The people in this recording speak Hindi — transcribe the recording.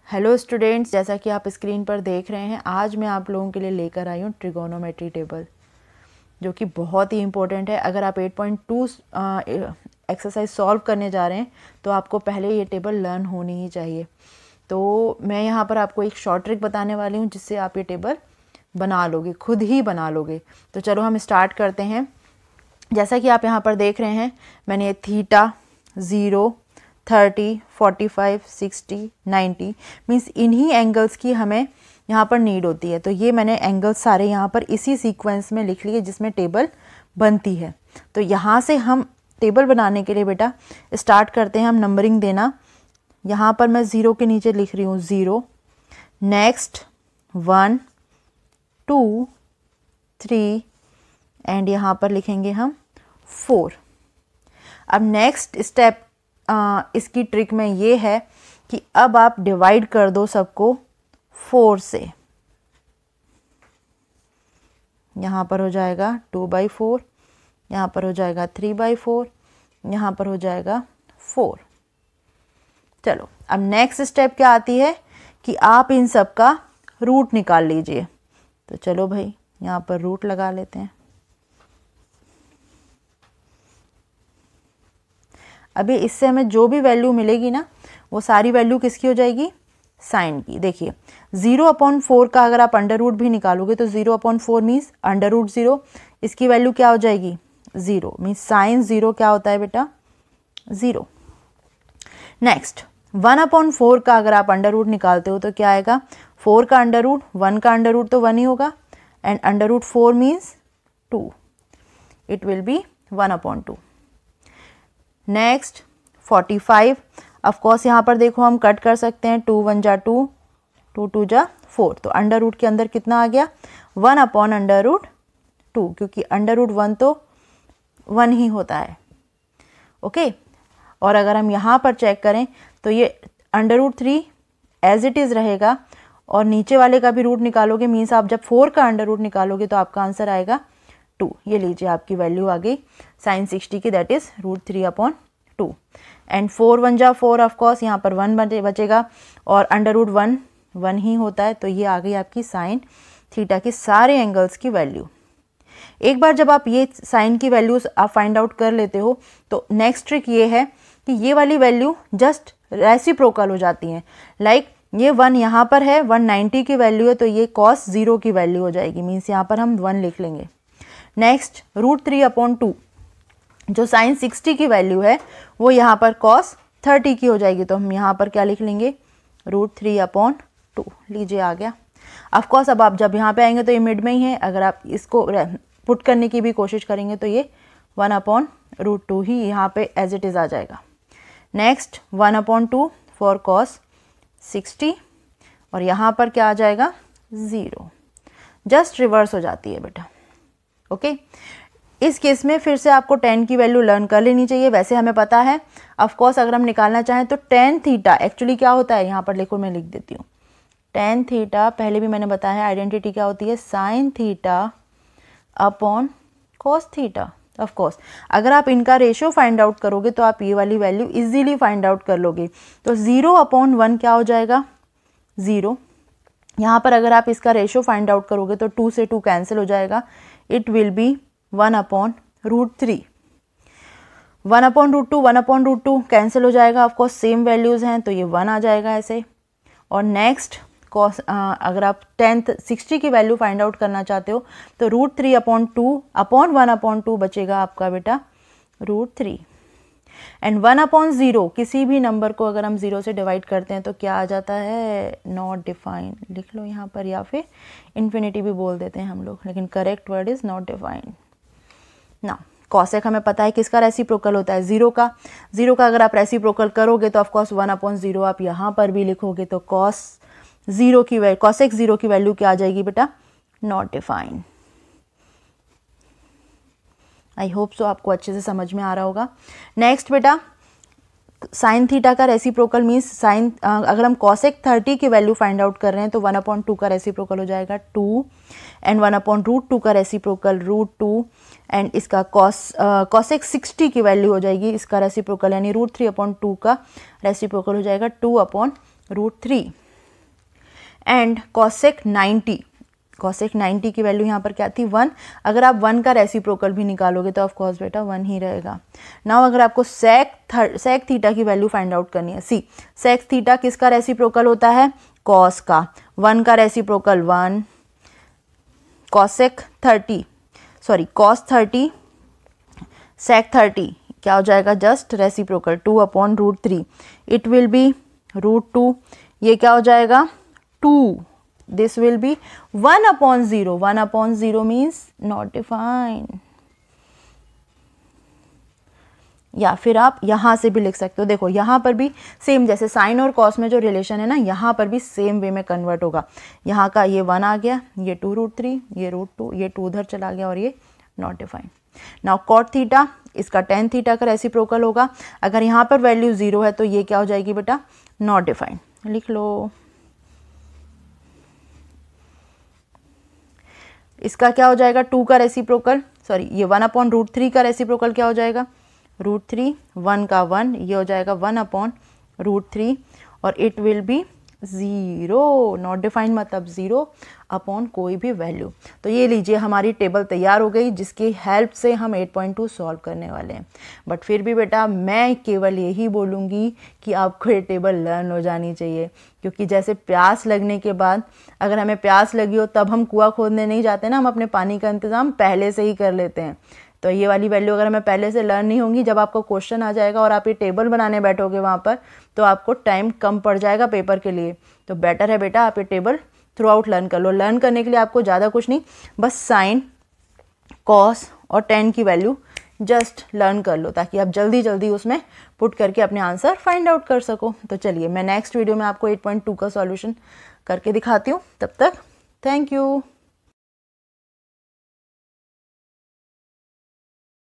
हेलो स्टूडेंट्स, जैसा कि आप स्क्रीन पर देख रहे हैं, आज मैं आप लोगों के लिए लेकर आई हूँ ट्रिगोनोमेट्री टेबल, जो कि बहुत ही इम्पोर्टेंट है। अगर आप 8.2 एक्सरसाइज सॉल्व करने जा रहे हैं तो आपको पहले ये टेबल लर्न होनी ही चाहिए। तो मैं यहाँ पर आपको एक शॉर्ट ट्रिक बताने वाली हूँ जिससे आप ये टेबल बना लोगे, खुद ही बना लोगे। तो चलो हम स्टार्ट करते हैं। जैसा कि आप यहाँ पर देख रहे हैं, मैंने थीटा 0, 30, 45, 60, 90 मीन्स इन्हीं एंगल्स की हमें यहाँ पर नीड होती है। तो ये मैंने एंगल्स सारे यहाँ पर इसी सीक्वेंस में लिख लिए जिसमें टेबल बनती है। तो यहाँ से हम टेबल बनाने के लिए बेटा स्टार्ट करते हैं हम नंबरिंग देना। यहाँ पर मैं 0 के नीचे लिख रही हूँ 0, नेक्स्ट 1, 2, 3 एंड यहाँ पर लिखेंगे हम 4। अब नेक्स्ट स्टेप इसकी ट्रिक में ये है कि अब आप डिवाइड कर दो सबको 4 से। यहाँ पर हो जाएगा 2/4, यहाँ पर हो जाएगा 3/4, यहाँ पर हो जाएगा 4। चलो, अब नेक्स्ट स्टेप क्या आती है कि आप इन सब का रूट निकाल लीजिए। तो चलो भाई, यहाँ पर रूट लगा लेते हैं। अभी इससे हमें जो भी वैल्यू मिलेगी ना, वो सारी वैल्यू किसकी हो जाएगी? साइन की। देखिए 0/4 का अगर आप अंडर रूट भी निकालोगे तो 0/4 मीन्स अंडर रूट 0, इसकी वैल्यू क्या हो जाएगी? 0 मीन्स साइन 0 क्या होता है बेटा? 0। नेक्स्ट 1/4 का अगर आप अंडर रूट निकालते हो तो क्या आएगा? 4 का अंडर रूट, 1 का अंडर रूट तो 1 ही होगा, and under root 4 means 2, it will be 1/2। Next 45, of course यहाँ पर देखो हम कट कर सकते हैं, 2 1 जा 2, 2 2 जा 4, तो अंडर रूट के अंदर कितना आ गया? 1/√2, क्योंकि अंडर रूट 1 तो 1 ही होता है। ओके, और अगर हम यहाँ पर चेक करें तो ये अंडर√3 एज इट इज़ रहेगा, और नीचे वाले का भी रूट निकालोगे मीन्स आप जब 4 का अंडर रूट निकालोगे तो आपका आंसर आएगा 2। ये लीजिए, आपकी वैल्यू आ गई साइन 60 की, दैट इज √3/2। एंड 4 1 जा 4, ऑफकोर्स यहाँ पर 1 बचेगा, और अंडर रूट 1 1 ही होता है। तो ये आ गई आपकी साइन थीटा की सारे एंगल्स की वैल्यू। एक बार जब आप ये साइन की वैल्यूज आप फाइंड आउट कर लेते हो तो नेक्स्ट ट्रिक ये है कि ये वाली वैल्यू जस्ट रेसिप्रोकल हो जाती हैं। लाइक ये 1 यहाँ पर है, 190 की वैल्यू है, तो ये cos 0 की वैल्यू हो जाएगी, मीन्स यहाँ पर हम 1 लिख लेंगे। नेक्स्ट √3/2, जो साइन 60 की वैल्यू है वो यहाँ पर cos 30 की हो जाएगी, तो हम यहाँ पर क्या लिख लेंगे? √3/2। लीजिए, आ गया। ऑफकोर्स अब आप जब यहाँ पे आएंगे तो ये मिड में ही है, अगर आप इसको पुट करने की भी कोशिश करेंगे तो ये 1/√2 ही यहाँ पे एज इट इज़ आ जाएगा। नेक्स्ट 1/2 फॉर cos 60, और यहाँ पर क्या आ जाएगा? 0। जस्ट रिवर्स हो जाती है बेटा। ओके, इस केस में फिर से आपको tan की वैल्यू लर्न कर लेनी चाहिए। वैसे हमें पता है, ऑफ कोर्स अगर हम निकालना चाहें तो tan थीटा एक्चुअली क्या होता है, यहाँ पर लिखो, मैं लिख देती हूँ। tan थीटा पहले भी मैंने बताया है, आइडेंटिटी क्या होती है? Sine theta upon cos theta. Of course अगर आप इनका रेशियो फाइंड आउट करोगे तो आप ये वाली वैल्यू इजीली फाइंड आउट कर लोगे। तो 0/1 क्या हो जाएगा? 0। यहाँ पर अगर आप इसका रेशियो फाइंड आउट करोगे तो 2 से 2 कैंसिल हो जाएगा, इट विल बी 1/√3। 1/√2 1/√2 कैंसिल हो जाएगा, ऑफकोर्स सेम वैल्यूज़ हैं तो ये 1 आ जाएगा ऐसे। और नेक्स्ट अगर आप 60 की वैल्यू फाइंड आउट करना चाहते हो तो √3/2/1/2 बचेगा आपका बेटा √3। एंड 1/0, किसी भी नंबर को अगर हम 0 से डिवाइड करते हैं तो क्या आ जाता है? नॉट डिफाइंड लिख लो यहाँ पर, या फिर इन्फिनिटी भी बोल देते हैं हम लोग, लेकिन correct word is not defined. ना कॉसेक हमें पता है किसका रेसिप्रोकल होता है? 0 का। 0 का अगर आप रेसिप्रोकल करोगे तो ऑफकोर्स 1/0 आप यहाँ पर भी लिखोगे, तो कॉसेक 0 की वैल्यू क्या आ जाएगी बेटा? Not defined. I hope so आपको अच्छे से समझ में आ रहा होगा। नेक्स्ट बेटा, साइन थीटा का रेसिप्रोकल मीन्स साइन, अगर हम cosec 30 की वैल्यू फाइंड आउट कर रहे हैं तो 1/2 का रेसिप्रोकल हो जाएगा 2, एंड 1/√2 का रेसिप्रोकल √2, एंड इसका cosec 60 की वैल्यू हो जाएगी इसका रेसिप्रोकल, यानी √3/2 का रेसिप्रोकल हो जाएगा 2/√3। एंड कॉसेक 90, कॉसेक 90 की वैल्यू यहाँ पर क्या थी 1। अगर आप 1 का रेसिप्रोकल भी निकालोगे तो ऑफ कोर्स बेटा 1 ही रहेगा। नाउ अगर आपको सेक थीटा की वैल्यू फाइंड आउट करनी है, सी सेक थीटा किसका रेसिप्रोकल होता है, कॉस का, 1 का रेसिप्रोकल 1, कॉसेक 30 सॉरी कॉस 30 सेक 30 क्या हो जाएगा, just reciprocal 2/√3, it will B √2, ये क्या हो जाएगा 2, this will be 1/0, 1/0 means not defined. या फिर आप यहाँ से भी लिख सकते हो, देखो यहाँ पर भी सेम जैसे साइन और कॉस में जो रिलेशन है ना, यहाँ पर भी सेम वे में कन्वर्ट होगा। यहाँ का ये 1 आ गया, ये 2√3, ये √2, ये 2 उधर चला गया और ये not defined. Now cot theta इसका टेन थीटा का रेसिप्रोकल होगा। अगर यहाँ पर वैल्यू 0 है तो ये क्या हो जाएगी बेटा, नॉट डिफाइंड, लिख लो। इसका क्या हो जाएगा 2 का रेसिप्रोकल, सॉरी ये 1/√3 का रेसिप्रोकल क्या हो जाएगा √3, 1 का 1, ये हो जाएगा 1/√3 और it will B 0, not defined मतलब 0 अपॉन कोई भी वैल्यू। तो ये लीजिए हमारी टेबल तैयार हो गई जिसकी हेल्प से हम 8.2 सॉल्व करने वाले हैं। बट फिर भी बेटा मैं केवल यही बोलूँगी कि आपको ये टेबल लर्न हो जानी चाहिए, क्योंकि जैसे प्यास लगने के बाद अगर हमें प्यास लगी हो तब हम कुआं खोदने नहीं जाते ना, हम अपने पानी का इंतज़ाम पहले से ही कर लेते हैं। तो ये वाली वैल्यू अगर हमें पहले से लर्न नहीं होंगी, जब आपको क्वेश्चन आ जाएगा और आप ये टेबल बनाने बैठोगे वहाँ पर, तो आपको टाइम कम पड़ जाएगा पेपर के लिए। तो बेटर है बेटा आप ये टेबल थ्रू आउट लर्न कर लो। लर्न करने के लिए आपको ज़्यादा कुछ नहीं, बस साइन कॉस और टेन की वैल्यू जस्ट लर्न कर लो, ताकि आप जल्दी जल्दी उसमें पुट करके अपने आंसर फाइंड आउट कर सको। तो चलिए मैं नेक्स्ट वीडियो में आपको 8.2 का सॉल्यूशन करके दिखाती हूँ। तब तक थैंक यू।